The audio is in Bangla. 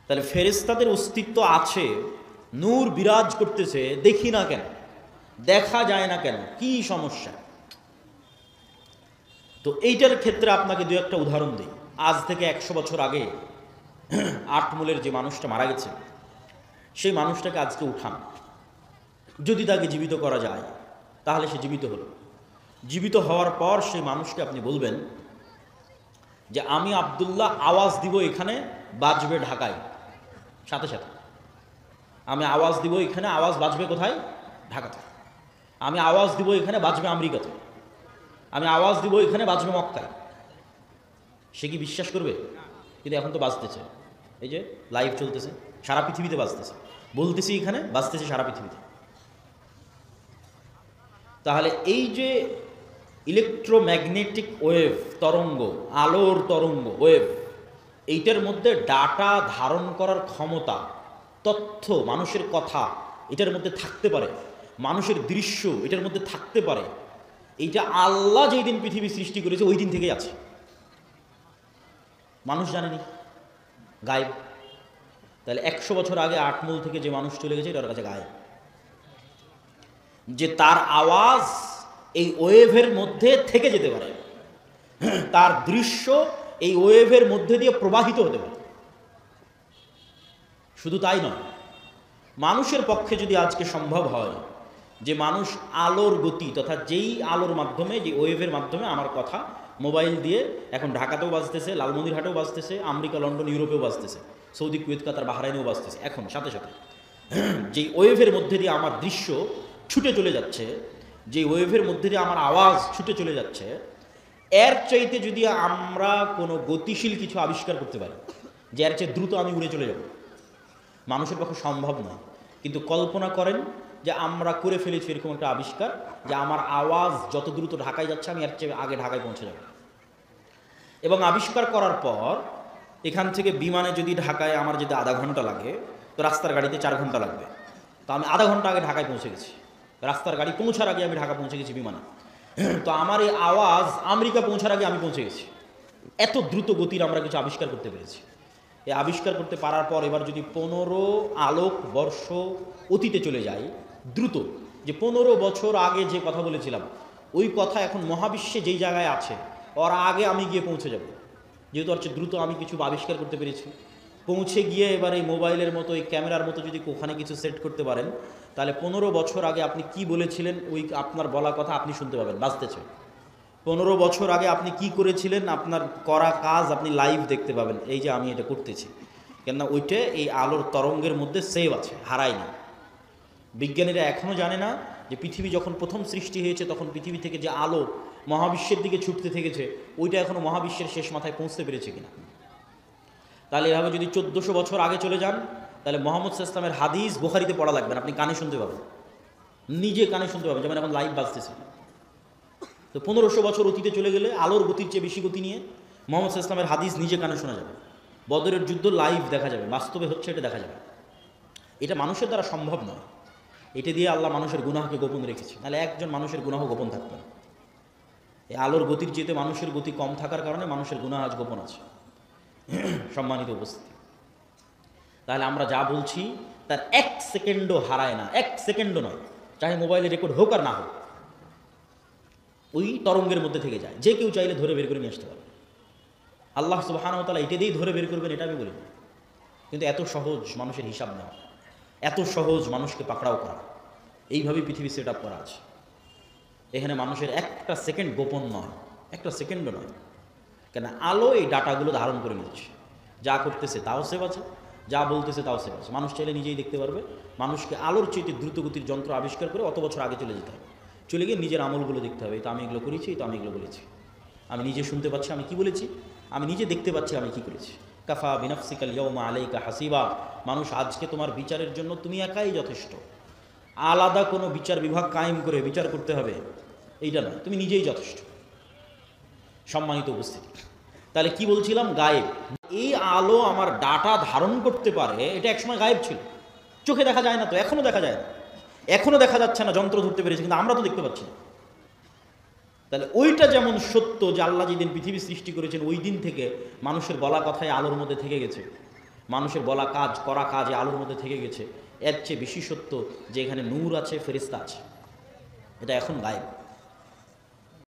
তাহলে ফেরেশতাদের অস্তিত্ব আছে, নূর বিরাজ করতেছে, দেখি না কেন, দেখা যায় না কেন, কি সমস্যা? তো এইটার ক্ষেত্রে আপনাকে দু একটা উদাহরণ দিই। আজ থেকে 100 বছর আগে আটমূলের যে মানুষটা মারা গেছে, সেই মানুষটাকে আজকে উঠান, যদি তাকে জীবিত করা যায় তাহলে সে জীবিত হলো। জীবিত হওয়ার পর সেই মানুষকে আপনি বলবেন যে আমি আব্দুল্লাহ আওয়াজ দিব, এখানে বাজবে ঢাকায়, সাথে সাথে আমি আওয়াজ দিব, এখানে আওয়াজ বাজবে কোথায়? ঢাকাতে। আমি আওয়াজ দিব, এখানে বাজবে আমেরিকাতে। আমি আওয়াজ দিব, এখানে বাজবে মক্কায়। সে কি বিশ্বাস করবে? কিন্তু এখন তো বাজতেছে, এই যে লাইভ চলতেছে, সারা পৃথিবীতে বাজতেছে, বলতেছি এখানে, বাজতেছে সারা পৃথিবীতে। তাহলে এই যে ইলেকট্রোম্যাগনেটিক ওয়েভ, তরঙ্গ, আলোর তরঙ্গ ওয়েভ, এইটার মধ্যে ডাটা ধারণ করার ক্ষমতা, তথ্য, মানুষের কথা এটার মধ্যে থাকতে পারে, মানুষের দৃশ্য এটার মধ্যে থাকতে পারে, এইটা আল্লাহ যেই দিন পৃথিবী সৃষ্টি করেছে ওই দিন থেকেই আছে। মানুষ জানেনি, গায়েব। তাহলে 100 বছর আগে আটমূল থেকে যে মানুষ চলে গেছে এটার কাছে গায়েব, যে তার আওয়াজ এই ওয়েভের মধ্যে থেকে যেতে পারে, তার দৃশ্য এই ওয়েভের মধ্যে দিয়ে প্রবাহিত হতে পারে। শুধু তাই নয়, মানুষের পক্ষে যদি আজকে সম্ভব হয় যে মানুষ আলোর গতি তথা যেই আলোর মাধ্যমে, যে ওয়েভের মাধ্যমে আমার কথা মোবাইল দিয়ে এখন ঢাকাতেও বাজতেছে, লালমনিরহাটেও বাজতেছে, আমেরিকা, লন্ডন, ইউরোপেও বাজতেছে, সৌদি, কুয়েত, কাতার, বাহরাইনেও বাজতেছে, এখন সাথে সাথে যেই ওয়েভের মধ্যে দিয়ে আমার দৃশ্য ছুটে চলে যাচ্ছে, যে ওয়েভের মধ্যে দিয়ে আমার আওয়াজ ছুটে চলে যাচ্ছে, এর চাইতে যদি আমরা কোনো গতিশীল কিছু আবিষ্কার করতে পারি, যে এর চেয়ে দ্রুত আমি উড়ে চলে যাব, মানুষের পক্ষে সম্ভব নয়। কিন্তু কল্পনা করেন যে আমরা করে ফেলেছি এরকম একটা আবিষ্কার, যে আমার আওয়াজ যত দ্রুত ঢাকায় যাচ্ছে আমি এর চেয়ে আগে ঢাকায় পৌঁছে যাব। এবং আবিষ্কার করার পর এখান থেকে বিমানে যদি ঢাকায় আমার যেতে আধা ঘন্টা লাগে, তো রাস্তার গাড়িতে 4 ঘন্টা লাগবে। তো আমি আধা ঘন্টা আগে ঢাকায় পৌঁছে গেছি, রাস্তার গাড়ি পৌঁছার আগে আমি ঢাকা পৌঁছে গেছি বিমানে। তো আমার এই আওয়াজ আমেরিকা পৌঁছার আগে আমি পৌঁছে গেছি। এত দ্রুত গতির আমরা কিছু আবিষ্কার করতে পেরেছি। এই আবিষ্কার করতে পারার পর এবার যদি 15 আলোক বর্ষ অতীতে চলে যায় দ্রুত, যে 15 বছর আগে যে কথা বলেছিলাম ওই কথা এখন মহাবিশ্বে যেই জায়গায় আছে ওর আগে আমি গিয়ে পৌঁছে যাব, যেহেতু হচ্ছে দ্রুত আমি কিছু আবিষ্কার করতে পেরেছি। পৌঁছে গিয়ে এবার এই মোবাইলের মতো, এই ক্যামেরার মতো যদি ওখানে কিছু সেট করতে পারেন, তাহলে 15 বছর আগে আপনি কি বলেছিলেন ওই আপনার বলা কথা আপনি শুনতে পাবেন, বাঁচতেছে। 15 বছর আগে আপনি কি করেছিলেন, আপনার করা কাজ আপনি লাইভ দেখতে পাবেন, এই যে আমি এটা করতেছি, কেননা ওইটা এই আলোর তরঙ্গের মধ্যে সেভ আছে, হারায়নি। বিজ্ঞানীরা এখনও জানে না যে পৃথিবী যখন প্রথম সৃষ্টি হয়েছে তখন পৃথিবী থেকে যে আলো মহাবিশ্বের দিকে ছুটতে থেকেছে ওইটা এখনও মহাবিশ্বের শেষ মাথায় পৌঁছতে পেরেছে কিনা। তাহলে এভাবে যদি 1400 বছর আগে চলে যান, তাহলে মোহাম্মদ সাল্লাল্লাহু আলাইহি ওয়াসাল্লামের হাদিস বুখারীতে পড়া লাগবে না, আপনি কানে শুনতে পাবেন, নিজে কানে শুনতে পাবেন, যেমন এখন লাইভ বাজতেছে। তো 1500 বছর অতীতে চলে গেলে আলোর গতির চেয়ে বেশি গতি নিয়ে মোহাম্মদ সাল্লাল্লাহু আলাইহি ওয়াসাল্লামের হাদিস নিজে কানে শোনা যাবে, বদরের যুদ্ধ লাইভ দেখা যাবে, বাস্তবে হচ্ছে এটা দেখা যাবে। এটা মানুষের দ্বারা সম্ভব নয়। এটা দিয়ে আল্লাহ মানুষের গুনাহকে গোপন রেখেছে, নাহলে একজন মানুষের গুনাহ গোপন থাকবে না। এই আলোর গতির চেয়ে মানুষের গতি কম থাকার কারণে মানুষের গুনাহ আজ গোপন আছে। সম্মানিত উপস্থিতি, তাহলে আমরা যা বলছি তার 1 সেকেন্ডও হারায় না, 1 সেকেন্ডও নয়, চাহে মোবাইলে রেকর্ড হোক আর না হোক, ওই তরঙ্গের মধ্যে থেকে যায়, যে কেউ চাইলে ধরে বের করে নিয়ে আসতে পারে। আল্লাহ সুবহানাহু ওয়া তাআলা এটা দিয়েই ধরে বের করবেন এটা আমি বলি না, কিন্তু এত সহজ মানুষের হিসাব নেওয়া, এত সহজ মানুষকে পাকড়াও করা, এইভাবেই পৃথিবী সেট আপ করা আছে। এখানে মানুষের 1টা সেকেন্ড গোপন নয়, 1টা সেকেন্ডও নয়, কেন আলো এই ডাটাগুলো ধারণ করে নিচ্ছে, যা করতেছে তাও সেভ আছে, যা বলতেছে তাও সেভ আছে। মানুষ চাইলে নিজেই দেখতে পারবে। মানুষকে আলোর চেয়ে দ্রুতগতির যন্ত্র আবিষ্কার করে অত বছর আগে চলে যেতে হবে, চলে গিয়ে নিজের আমলগুলো দেখতে হবে, তো আমি এগুলো করেছি, তো আমি এগুলো বলেছি, আমি নিজে শুনতে পাচ্ছি আমি কি বলেছি, আমি নিজে দেখতে পাচ্ছি আমি কি করেছি। কাফা বিনাফসিকাল ইয়াউমা আলাইকা হাসিবা, মানুষ আজকে তোমার বিচারের জন্য তুমি একাই যথেষ্ট, আলাদা কোনো বিচার বিভাগ কায়েম করে বিচার করতে হবে এইটা নয়, তুমি নিজেই যথেষ্ট। সম্মানিত উপস্থিতি, তাহলে কি বলছিলাম, গায়েব। এই আলো আমার ডাটা ধারণ করতে পারে, এটা একসময় গায়েব ছিল, চোখে দেখা যায় না, তো এখনো দেখা যায় না, এখনো দেখা যাচ্ছে না, যন্ত্র ধরতে পেরেছে কিন্তু আমরা তো দেখতে পাচ্ছি না। তাহলে ওইটা যেমন সত্য যে আল্লাহ যেদিন পৃথিবী সৃষ্টি করেছেন ওই দিন থেকে মানুষের বলা কথায় আলোর মধ্যে থেকে গেছে, মানুষের বলা কাজ করা কাজ এই আলোর মধ্যে থেকে গেছে। এর চেয়ে বেশি সত্য যে এখানে নূর আছে, ফেরেশতা আছে। এটা এখন গায়েব।